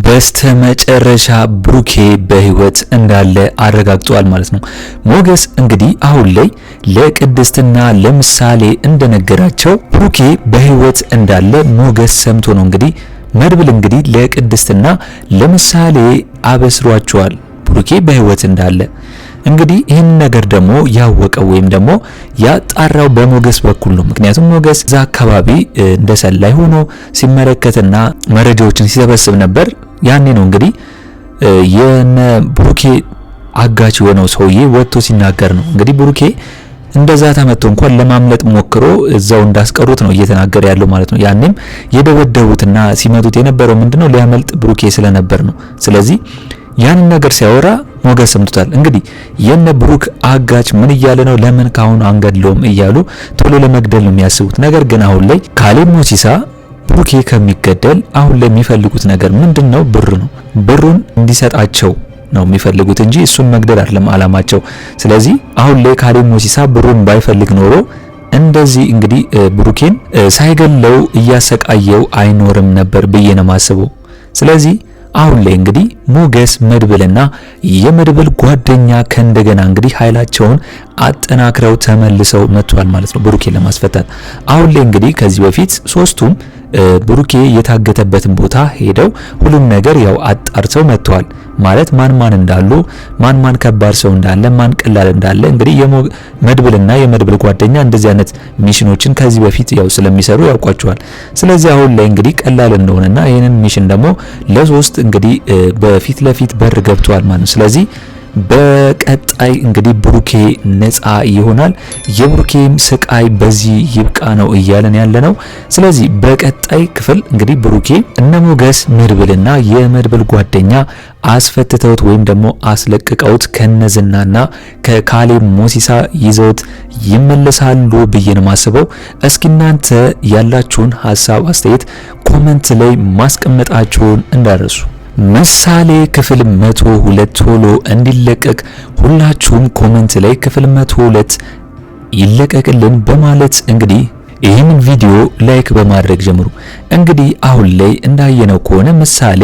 በስተመጨረሻ ብሩኬ በህይወት እንዳለ አረጋግጧል ማለት ነው። ሞገስ እንግዲህ አሁን ላይ ለቅድስትና ለምሳሌ እንደነገራቸው ብሩኬ በህይወት እንዳለ ሞገስ ሰምቶ ነው እንግዲህ መድብል እንግዲህ ለቅድስትና ለምሳሌ አበስሯቸዋል ብሩኬ በህይወት እንዳለ። እንግዲህ ይህን ነገር ደግሞ ያወቀው ወይም ደግሞ ያጣራው በሞገስ በኩል ነው። ምክንያቱም ሞገስ እዛ አካባቢ እንደሰላይ ሆኖ ሲመለከትና መረጃዎችን ሲሰበስብ ነበር። ያኔ ነው እንግዲህ የነ ብሩኬ አጋች የሆነው ሰውዬ ወጥቶ ሲናገር ነው እንግዲህ ብሩኬ እንደዛ ተመቶ እንኳን ለማምለጥ ሞክሮ እዛው እንዳስቀሩት ነው እየተናገረ ያለው ማለት ነው። ያኔም የደበደቡትና ሲመቱት የነበረው ምንድነው ሊያመልጥ ብሩኬ ስለነበር ነው። ስለዚህ ያን ነገር ሲያወራ ሞገስ ሰምቶታል። እንግዲህ የነ ብሩክ አጋች ምን እያለ ነው? ለምን ካሁን አንገድለውም እያሉ ቶሎ ለመግደል ነው የሚያስቡት። ነገር ግን አሁን ላይ ካሌብ ሞሲሳ ብሩኬ ከሚገደል አሁን ላይ የሚፈልጉት ነገር ምንድነው? ብር ነው። ብሩን እንዲሰጣቸው ነው የሚፈልጉት እንጂ እሱን መግደል አይደለም አላማቸው። ስለዚህ አሁን ላይ ካሌብ ሞሲሳ ብሩን ባይፈልግ ኖሮ እንደዚህ እንግዲህ ብሩኬን ሳይገለው እያሰቃየው አይኖርም ነበር ብዬ ነው የማስበው። ስለዚህ አሁን ላይ እንግዲህ ሞገስ መድብልና የመድብል ጓደኛ ከእንደገና እንግዲህ ኃይላቸውን አጠናክረው ተመልሰው መጥቷል ማለት ነው ብሩኬን ለማስፈታት። አሁን ላይ እንግዲህ ከዚህ በፊት ሶስቱም ብሩኬ የታገተበትን ቦታ ሄደው ሁሉም ነገር ያው አጣርተው መጥተዋል ማለት ማን እንዳሉ ማን ከባድ ሰው እንዳለ ማን ቀላል እንዳለ እንግዲህ የመድብልና የመድብል ጓደኛ እንደዚህ አይነት ሚሽኖችን ከዚህ በፊት ያው ስለሚሰሩ ያውቋቸዋል። ስለዚህ አሁን ላይ እንግዲህ ቀላል እንደሆነና ይሄንን ሚሽን ደግሞ ለሶስት እንግዲህ በፊት ለፊት በር ገብቷል ማለት ነው። ስለዚህ በቀጣይ እንግዲህ ብሩኬ ነፃ ይሆናል። የብሩኬም ስቃይ በዚህ ይብቃ ነው እያለን ያለ ነው። ስለዚህ በቀጣይ ክፍል እንግዲህ ብሩኬ እነ ሞገስ መድብልና የመድብል ጓደኛ አስፈትተውት ወይም ደግሞ አስለቅቀውት ከነዝናና ከካሌብ ሞሲሳ ይዘውት ይመለሳሉ ብዬ ነው ማስበው። እስኪ እናንተ ያላችሁን ሀሳብ አስተያየት ኮሜንት ላይ ማስቀመጣችሁን እንዳረሱ። ምሳሌ ክፍል 102 ቶሎ እንዲለቀቅ ሁላችሁም ኮሜንት ላይ ክፍል 102 ይለቀቅልን በማለት እንግዲህ ይህንን ቪዲዮ ላይክ በማድረግ ጀምሩ። እንግዲህ አሁን ላይ እንዳየነው ከሆነ ምሳሌ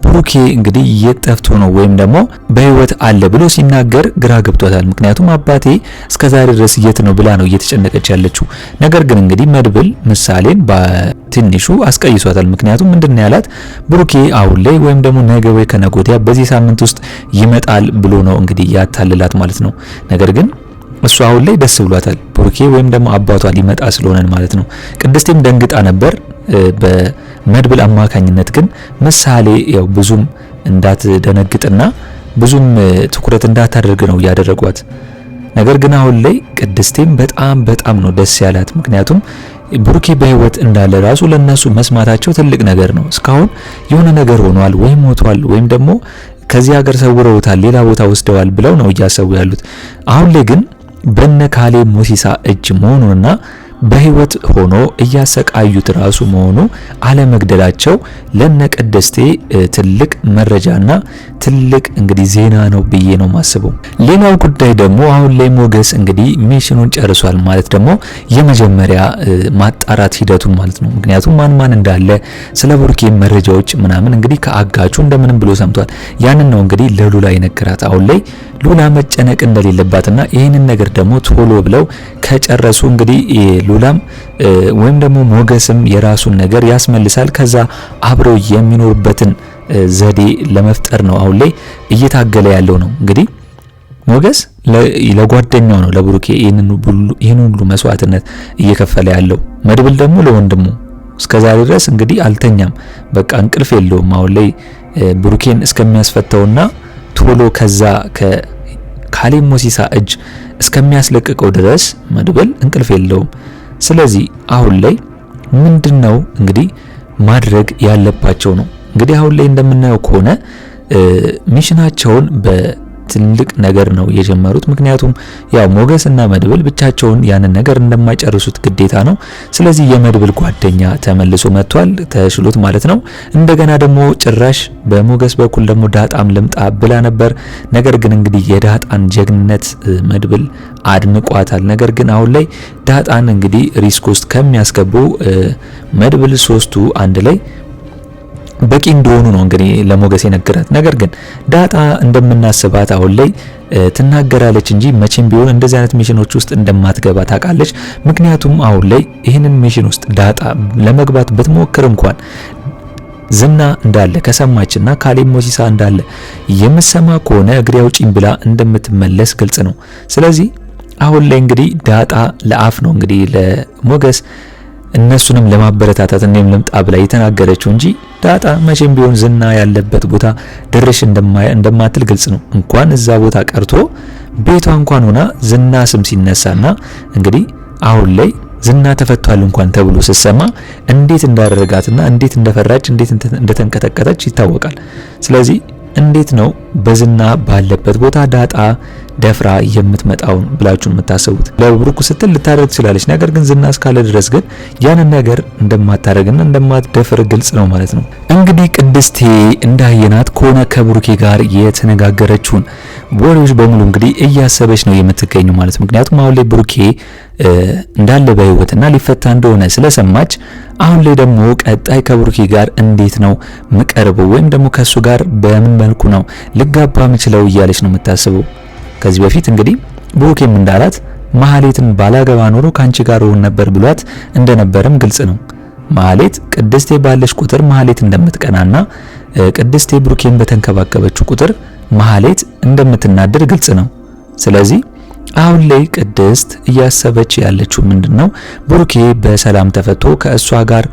ብሩኬ እንግዲህ የጠፍቶ ነው ወይም ደግሞ በህይወት አለ ብሎ ሲናገር ግራ ገብቷታል። ምክንያቱም አባቴ እስከዛሬ ድረስ የት ነው ብላ ነው እየተጨነቀች ያለችው። ነገር ግን እንግዲህ መድብል ምሳሌን በትንሹ አስቀይሷታል። ምክንያቱም ምንድነው ያላት ብሩኬ አሁን ላይ ወይም ደግሞ ነገ ወይ ከነገ ወዲያ በዚህ ሳምንት ውስጥ ይመጣል ብሎ ነው እንግዲህ ያታልላት ማለት ነው። ነገር ግን እሱ አሁን ላይ ደስ ብሏታል ብሩኬ ወይም ደግሞ አባቷ ሊመጣ ስለሆነ ማለት ነው። ቅድስቴም ደንግጣ ነበር በመድብል አማካኝነት። ግን ምሳሌ ያው ብዙም እንዳትደነግጥና ብዙም ትኩረት እንዳታደርግ ነው ያደረጓት። ነገር ግን አሁን ላይ ቅድስቴም በጣም ነው ደስ ያላት። ምክንያቱም ብሩኬ በህይወት እንዳለ ራሱ ለነሱ መስማታቸው ትልቅ ነገር ነው። እስካሁን የሆነ ነገር ሆኗል ወይም ሞቷል ወይም ደግሞ ከዚህ ሀገር ሰውረውታል ሌላ ቦታ ወስደዋል ብለው ነው እያሰቡ ያሉት። አሁን ላይ ግን በነ ካሌብ ሞሲሳ እጅ መሆኑና በህይወት ሆኖ እያሰቃዩት ራሱ መሆኑ አለመግደላቸው ለነ ቅድስቴ ትልቅ መረጃና ትልቅ እንግዲህ ዜና ነው ብዬ ነው ማስበው። ሌላው ጉዳይ ደግሞ አሁን ላይ ሞገስ እንግዲህ ሚሽኑን ጨርሷል ማለት ደግሞ የመጀመሪያ ማጣራት ሂደቱን ማለት ነው። ምክንያቱም ማን እንዳለ ስለ ብሩኬ መረጃዎች ምናምን እንግዲህ ከአጋቹ እንደምንም ብሎ ሰምቷል። ያንን ነው እንግዲህ ለሉላ ይነገራት። አሁን ላይ ሉላ መጨነቅ እንደሌለባትና ይህንን ነገር ደግሞ ቶሎ ብለው ከጨረሱ እንግዲህ ሉላም ወይም ደግሞ ሞገስም የራሱን ነገር ያስመልሳል። ከዛ አብረው የሚኖርበትን ዘዴ ለመፍጠር ነው አሁን ላይ እየታገለ ያለው ነው። እንግዲህ ሞገስ ለጓደኛው ነው ለብሩኬ ይህን ሁሉ መስዋዕትነት እየከፈለ ያለው። መድብል ደግሞ ለወንድሙ እስከዛሬ ድረስ እንግዲህ አልተኛም፣ በቃ እንቅልፍ የለውም። አሁን ላይ ብሩኬን እስከሚያስፈታውና ቶሎ ከዛ ከካሌብ ሞሲሳ እጅ እስከሚያስለቅቀው ድረስ መድብል እንቅልፍ የለውም። ስለዚህ አሁን ላይ ምንድነው እንግዲህ ማድረግ ያለባቸው ነው። እንግዲህ አሁን ላይ እንደምናየው ከሆነ ሚሽናቸውን በትልቅ ነገር ነው የጀመሩት። ምክንያቱም ያው ሞገስና መድብል ብቻቸውን ያንን ነገር እንደማይጨርሱት ግዴታ ነው። ስለዚህ የመድብል ጓደኛ ተመልሶ መጥቷል ተሽሎት ማለት ነው። እንደገና ደግሞ ጭራሽ በሞገስ በኩል ደግሞ ዳጣም ልምጣ ብላ ነበር። ነገር ግን እንግዲህ የዳጣን ጀግንነት መድብል አድንቋታል። ነገር ግን አሁን ላይ ዳጣን እንግዲህ ሪስክ ውስጥ ከሚያስገቡ መድብል ሶስቱ አንድ ላይ በቂ እንደሆኑ ነው እንግዲህ ለሞገስ የነገራት። ነገር ግን ዳጣ እንደምናስባት አሁን ላይ ትናገራለች እንጂ መቼም ቢሆን እንደዚህ አይነት ሚሽኖች ውስጥ እንደማትገባ ታውቃለች። ምክንያቱም አሁን ላይ ይህንን ሚሽን ውስጥ ዳጣ ለመግባት ብትሞክር እንኳን ዝና እንዳለ ከሰማችና ካሌብ ሞሲሳ እንዳለ የምሰማ ከሆነ እግሬ አውጪኝ ብላ እንደምትመለስ ግልጽ ነው። ስለዚህ አሁን ላይ እንግዲህ ዳጣ ለአፍ ነው እንግዲህ ለሞገስ እነሱንም ለማበረታታት እኔም ልምጣ ብላ የተናገረችው እንጂ ዳጣ መቼም ቢሆን ዝና ያለበት ቦታ ድርሽ እንደማትል ግልጽ ነው። እንኳን እዛ ቦታ ቀርቶ ቤቷ እንኳን ሆና ዝና ስም ሲነሳና እንግዲህ አሁን ላይ ዝና ተፈቷል እንኳን ተብሎ ሲሰማ እንዴት እንዳደረጋትና እንዴት እንደፈራች እንዴት እንደተንቀጠቀጠች ይታወቃል። ስለዚህ እንዴት ነው በዝና ባለበት ቦታ ዳጣ ደፍራ የምትመጣው ብላችሁ የምታስቡት? ለብሩክ ስትል ልታደርግ ትችላለች። ነገር ግን ዝና እስካለ ድረስ ግን ያንን ነገር እንደማታደርግና እንደማትደፍር ግልጽ ነው ማለት ነው። እንግዲህ ቅድስቴ እንዳየናት ከሆነ ከብሩኬ ጋር የተነጋገረችውን ወሬዎች በሙሉ እንግዲህ እያሰበች ነው የምትገኘው ማለት ነው። ምክንያቱም አሁን ላይ ብሩኬ እንዳለ በህይወትና ሊፈታ እንደሆነ ስለሰማች አሁን ላይ ደግሞ ቀጣይ ከብሩኬ ጋር እንዴት ነው መቀርበው ወይም ደግሞ ከሱ ጋር በምን መልኩ ነው ልጋባ ምችለው እያለች ነው የምታስበው። ከዚህ በፊት እንግዲህ ብሩኬም እንዳላት ማህሌትን ባላገባ ኖሮ ካንቺ ጋር ሆን ነበር ብሏት እንደነበረም ግልጽ ነው። ማህሌት ቅድስቴ ባለች ቁጥር ማህሌት እንደምትቀናና ቅድስቴ ብሩኬን በተንከባከበችው ቁጥር ማህሌት እንደምትናደድ ግልጽ ነው። ስለዚህ አሁን ላይ ቅድስት እያሰበች ያለችው ምንድነው? ብሩኬ በሰላም ተፈቶ ከእሷ ጋር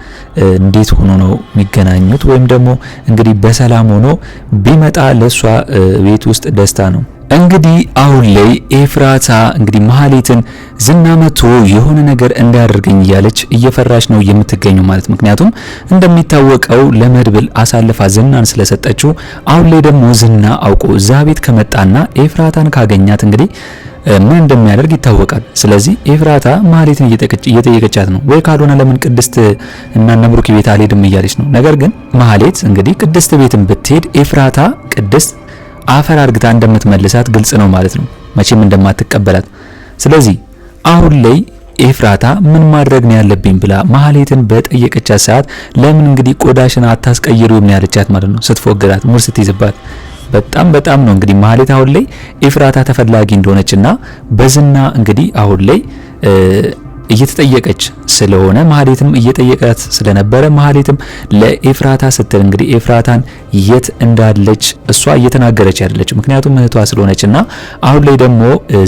እንዴት ሆኖ ነው የሚገናኙት? ወይም ደግሞ እንግዲህ በሰላም ሆኖ ቢመጣ ለሷ ቤት ውስጥ ደስታ ነው። እንግዲህ አሁን ላይ ኤፍራታ እንግዲህ ማህሌትን ዝና መጥቶ የሆነ ነገር እንዳያደርገኝ እያለች እየፈራች ነው የምትገኘው ማለት። ምክንያቱም እንደሚታወቀው ለመድብል አሳልፋ ዝናን ስለሰጠችው አሁን ላይ ደግሞ ዝና አውቆ እዛ ቤት ከመጣና ኤፍራታን ካገኛት እንግዲህ ምን እንደሚያደርግ ይታወቃል። ስለዚህ ኤፍራታ ማህሌትን እየጠየቀቻት ነው፣ ወይ ካልሆነ ለምን ቅድስት እና ነብሩክ ቤት አልሄድም እያለች ነው። ነገር ግን ማህሌት እንግዲህ ቅድስት ቤትን ብትሄድ ኤፍራታ ቅድስት አፈር አርግታ እንደምትመልሳት ግልጽ ነው ማለት ነው፣ መቼም እንደማትቀበላት። ስለዚህ አሁን ላይ ኤፍራታ ምን ማድረግ ነው ያለብኝ ብላ ማህሌትን በጠየቀቻት ሰዓት ለምን እንግዲህ ቆዳሽን አታስቀይሩም ያለቻት ማለት ነው፣ ስትፎግራት ሙር ስትይዝባት በጣም ነው እንግዲህ ማህሌት አሁን ላይ ኤፍራታ ተፈላጊ እንደሆነችና በዝና እንግዲህ አሁን ላይ እየተጠየቀች ስለሆነ ማህሌትም እየጠየቃት ስለነበረ ማህሌትም ለኤፍራታ ስትል እንግዲህ ኤፍራታን የት እንዳለች እሷ እየተናገረች ያለች ምክንያቱም እህቷ ስለሆነችና አሁን ላይ ደግሞ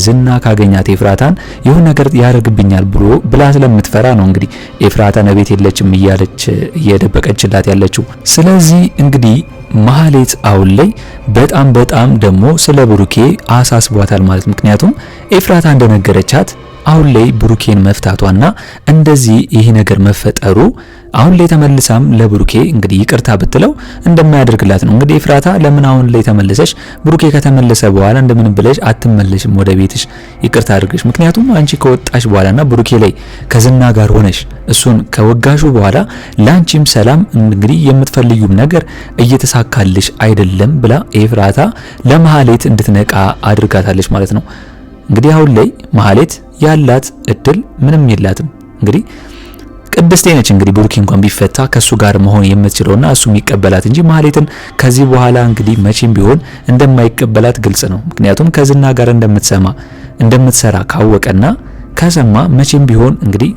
ዝና ካገኛት ኤፍራታን ይሁን ነገር ያደርግብኛል ብላ ስለምትፈራ ነው እንግዲህ ኤፍራታ ቤት የለችም እያለች እየደበቀችላት ያለችው። ስለዚህ እንግዲህ ማህሌት አሁን ላይ በጣም ደግሞ ስለ ብሩኬ አሳስቧታል ማለት ምክንያቱም ኤፍራታ እንደነገረቻት አሁን ላይ ብሩኬን መፍታቷና እንደዚህ ይሄ ነገር መፈጠሩ አሁን ላይ ተመልሳም ለብሩኬ እንግዲህ ይቅርታ ብትለው እንደማያደርግላት ነው። እንግዲህ ኤፍራታ ለምን አሁን ላይ ተመለሰሽ? ብሩኬ ከተመለሰ በኋላ እንደምን ብለሽ አትመለሽም ወደ ቤትሽ ይቅርታ አድርገሽ? ምክንያቱም አንቺ ከወጣሽ በኋላና ብሩኬ ላይ ከዝና ጋር ሆነሽ እሱን ከወጋሹ በኋላ ላንቺም ሰላም እንግዲህ የምትፈልጊው ነገር እየተሳካልሽ አይደለም ብላ ኤፍራታ ለማህሌት እንድትነቃ አድርጋታለች ማለት ነው። እንግዲህ አሁን ላይ ማህሌት ያላት እድል ምንም የላትም። እንግዲህ ቅድስቴ ነች እንግዲህ ብሩኬ እንኳን ቢፈታ ከሱ ጋር መሆን የምትችለውና እሱ የሚቀበላት እንጂ ማህሌትን ከዚህ በኋላ እንግዲህ መቼም ቢሆን እንደማይቀበላት ግልጽ ነው። ምክንያቱም ከዝና ጋር እንደምትሰራ ካወቀና ከሰማ መቼም ቢሆን እንግዲህ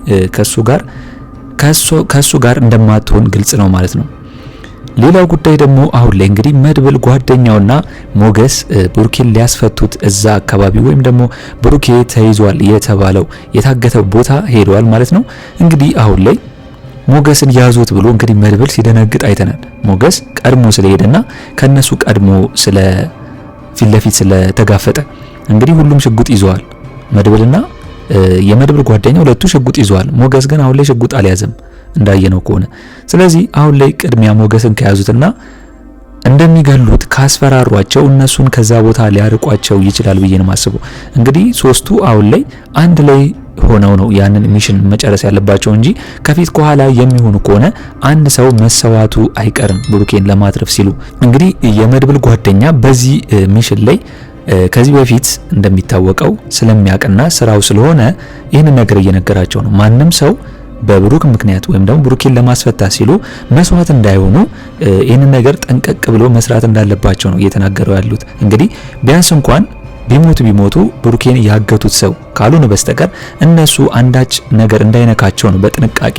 ከሱ ጋር እንደማትሆን ግልጽ ነው ማለት ነው። ሌላው ጉዳይ ደግሞ አሁን ላይ እንግዲህ መድብል ጓደኛውና ሞገስ ብሩኬን ሊያስፈቱት እዛ አካባቢ ወይም ደግሞ ብሩኬ ተይዟል የተባለው የታገተው ቦታ ሄደዋል ማለት ነው። እንግዲህ አሁን ላይ ሞገስን ያዙት ብሎ እንግዲህ መድብል ሲደነግጥ አይተናል። ሞገስ ቀድሞ ስለሄደና ከነሱ ቀድሞ ፊት ለፊት ስለተጋፈጠ እንግዲህ ሁሉም ሽጉጥ ይዘዋል። መድብልና የመድብል ጓደኛ ሁለቱ ሽጉጥ ይዘዋል። ሞገስ ግን አሁን ላይ ሽጉጥ አልያዘም እንዳየነው ከሆነ። ስለዚህ አሁን ላይ ቅድሚያ ሞገስን ከያዙትና እንደሚገሉት ካስፈራሯቸው እነሱን ከዛ ቦታ ሊያርቋቸው ይችላል ብዬ ነው ማስበው። እንግዲህ ሶስቱ አሁን ላይ አንድ ላይ ሆነው ነው ያንን ሚሽን መጨረስ ያለባቸው እንጂ ከፊት ከኋላ የሚሆኑ ከሆነ አንድ ሰው መሰዋቱ አይቀርም ብሩኬን ለማትረፍ ሲሉ። እንግዲህ የመድብል ጓደኛ በዚህ ሚሽን ላይ ከዚህ በፊት እንደሚታወቀው ስለሚያውቅና ስራው ስለሆነ ይህንን ነገር እየነገራቸው ነው። ማንም ሰው በብሩክ ምክንያት ወይም ደግሞ ብሩኬን ለማስፈታት ሲሉ መስዋዕት እንዳይሆኑ ይህንን ነገር ጠንቀቅ ብሎ መስራት እንዳለባቸው ነው እየተናገሩ ያሉት። እንግዲህ ቢያንስ እንኳን ቢሞቱ ብሩኬን ያገቱት ሰው ካልሆነ በስተቀር እነሱ አንዳች ነገር እንዳይነካቸው ነው በጥንቃቄ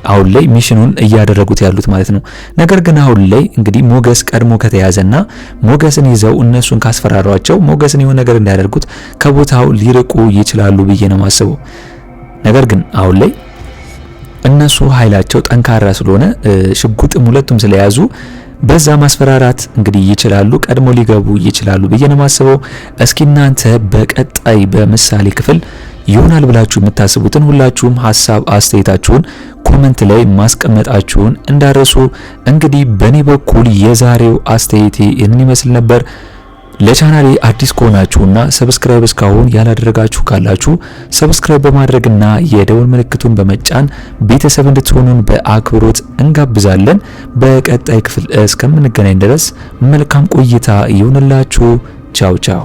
አሁን ላይ ሚሽኑን እያደረጉት ያሉት ማለት ነው። ነገር ግን አሁን ላይ እንግዲህ ሞገስ ቀድሞ ከተያዘና ሞገስን ይዘው እነሱን ካስፈራሯቸው ሞገስን የሆነ ነገር እንዳያደርጉት ከቦታው ሊርቁ ይችላሉ ብዬ ነው ማስበው። ነገር ግን አሁን ላይ እነሱ ኃይላቸው ጠንካራ ስለሆነ ሽጉጥም ሁለቱም ስለያዙ በዛ ማስፈራራት እንግዲህ ይችላሉ፣ ቀድሞ ሊገቡ ይችላሉ ብዬ ነው ማስበው። እስኪ እናንተ በቀጣይ በምሳሌ ክፍል ይሆናል ብላችሁ የምታስቡትን ሁላችሁም ሐሳብ አስተያየታችሁን ኮሜንት ላይ ማስቀመጣችሁን እንዳረሱ። እንግዲህ በኔ በኩል የዛሬው አስተያየቴ ይህንን ይመስል ነበር። ለቻናሌ አዲስ ከሆናችሁና ሰብስክራይብ እስካሁን ያላደረጋችሁ ካላችሁ ሰብስክራይብ በማድረግና የደወል ምልክቱን በመጫን ቤተሰብ እንድትሆኑን በአክብሮት እንጋብዛለን። በቀጣይ ክፍል እስከምንገናኝ ድረስ መልካም ቆይታ ይሁንላችሁ። ቻው ቻው።